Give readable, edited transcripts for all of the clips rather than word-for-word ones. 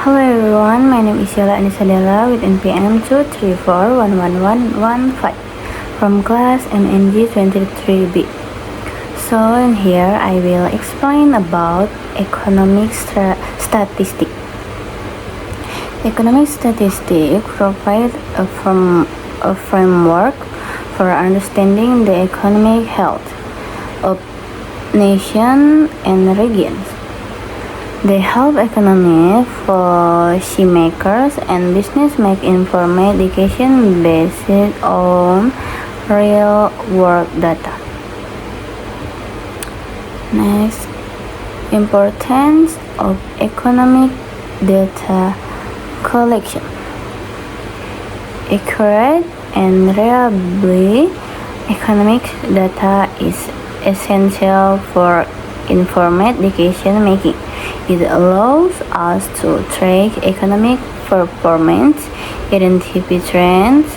Hello everyone, my name is Yala Anisadela with NPM 234111115 from class MNG 23B. So in here I will explain about economic statistics. Economic statistics provide a framework for understanding the economic health of nations and regions. They help economic policymakers and business make informed decisions based on real-world data. Next, importance of economic data collection. Accurate and reliable economic data is essential for informed decision making. It allows us to track economic performance, identify trends,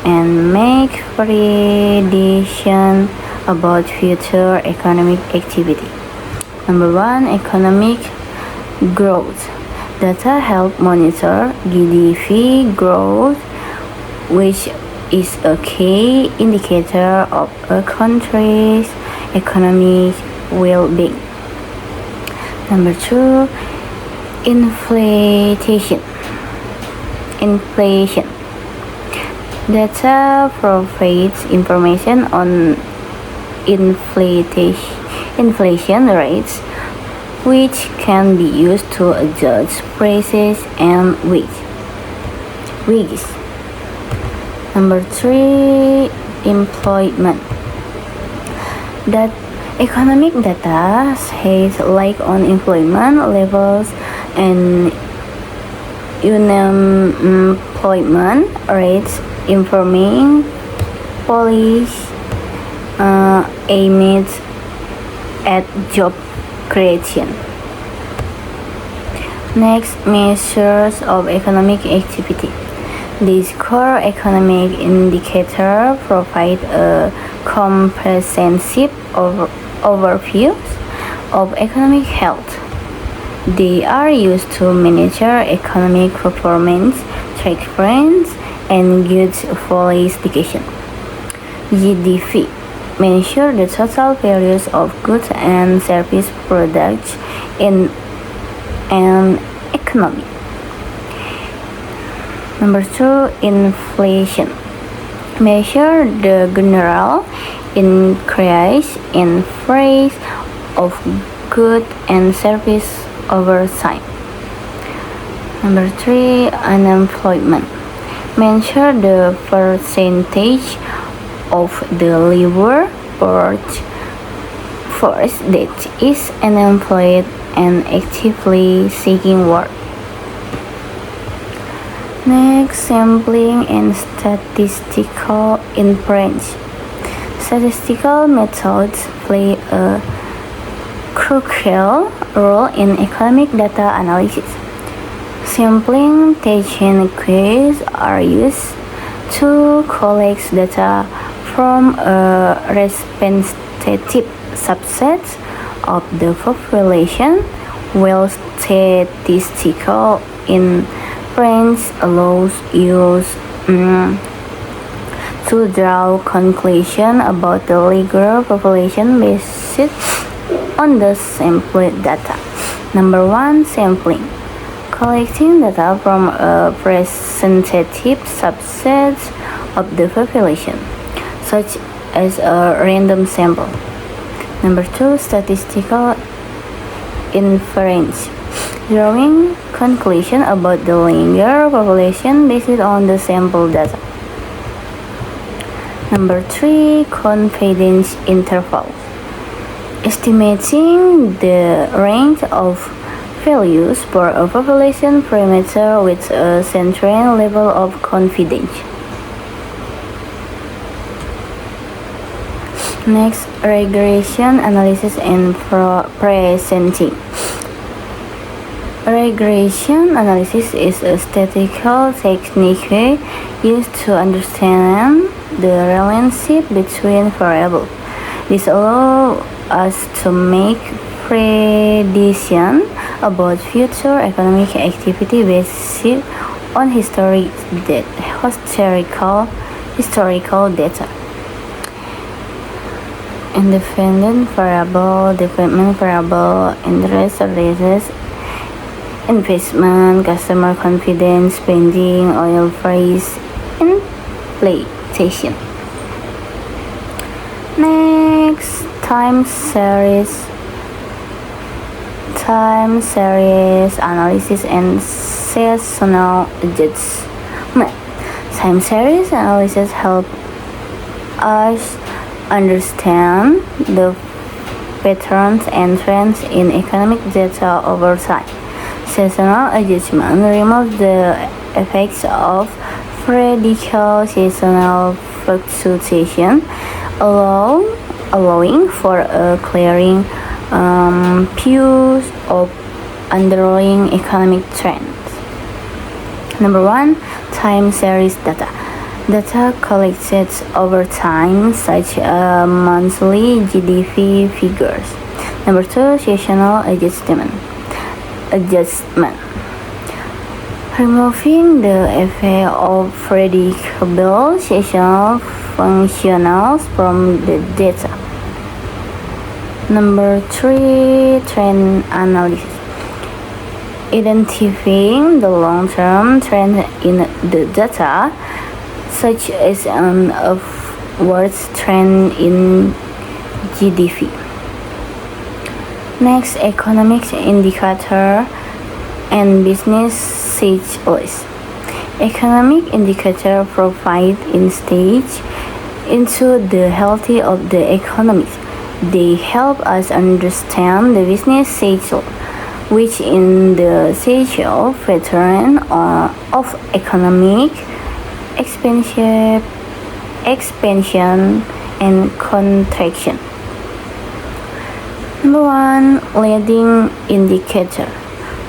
and make predictions about future economic activity. Number 1, economic growth. Data help monitor GDP growth, which is a key indicator of a country's economic well-being. Number 2, inflation. Data provides information on inflation rates, which can be used to adjust prices and wages. Number 3, employment. That economic data sheds light on employment levels and unemployment rates, informing policy aimed at job creation. Next, measures of economic activity. These core economic indicators provide a comprehensive overview of economic health. They are used to monitor economic performance, track trends, and gauge policy decision. GDP measure the total values of goods and service products in an economy. Number 2, inflation. Measure the general increase in price of goods and service over time. Number 3, unemployment. Measure the percentage of the labor force that is unemployed and actively seeking work. Next, sampling and statistical inference. Statistical methods play a crucial role in economic data analysis. Sampling techniques are used to collect data from a representative subset of the population, while statistical inference allows use to draw conclusions about the legal population based on the sampled data. Number 1, sampling. Collecting data from a representative subset of the population, such as a random sample. Number 2, statistical inference. Drawing conclusion about the legal population based on the sample data. Number 3, confidence interval. Estimating the range of values for a population parameter with a certain level of confidence. Next, regression analysis and presenting. Regression analysis is a statistical technique used to understand the relationship between variables. This allows us to make prediction about future economic activity based on historical data. Independent variable, development variable, interest rates, investment, customer confidence, spending, oil price, inflation. Next, time series analysis and seasonal adjustment. Time series analysis help us understand the patterns and trends in economic data over time. Seasonal adjustment removes the effects of predictable seasonal fluctuation, allowing for a clearing view of underlying economic trends. Number 1, time series data. Data collected over time, such as monthly GDP figures. Number 2, seasonal adjustment. Removing the effect of predictable seasonal functionals from the data. Number 3, trend analysis. Identifying the long-term trend in the data, such as an upward trend in GDP. Next, economic indicator and business cycles. Economic indicator provide insight into the health of the economy. They help us understand the business cycle, which in the cycle pattern of economic expansion and contraction. Number 1, leading indicator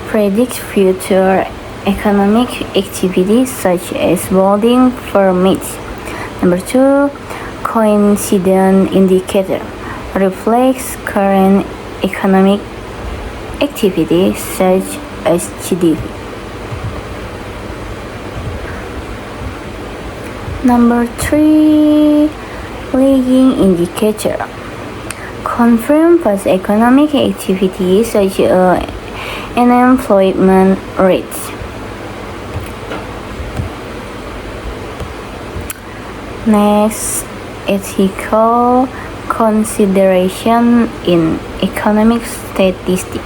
predicts future economic activities such as building permits. Number 2, coincident indicator reflects current economic activity such as GDP. Number 3, lagging indicator confirm past economic activity such as unemployment rates. Next, ethical consideration in economic statistics.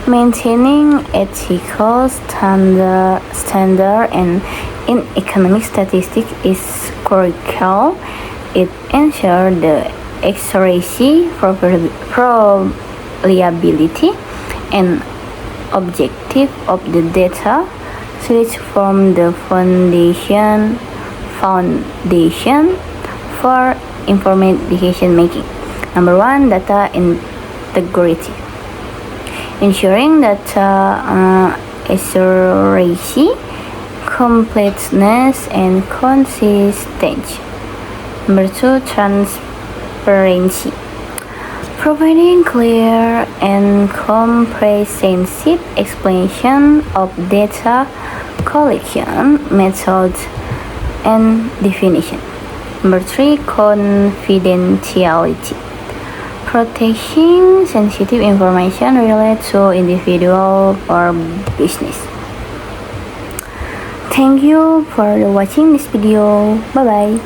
Maintaining ethical standard and in economic statistics is critical. It ensures the accuracy, reliability, and objective of the data, which form the foundation for informed decision making. Number 1, data integrity. Ensuring data accuracy, completeness, and consistency. Number 2, transparency. Providing clear and comprehensive explanation of data collection methods and definition. Number 3, confidentiality. Protecting sensitive information related to individual or business. Thank you for watching this video. Bye bye.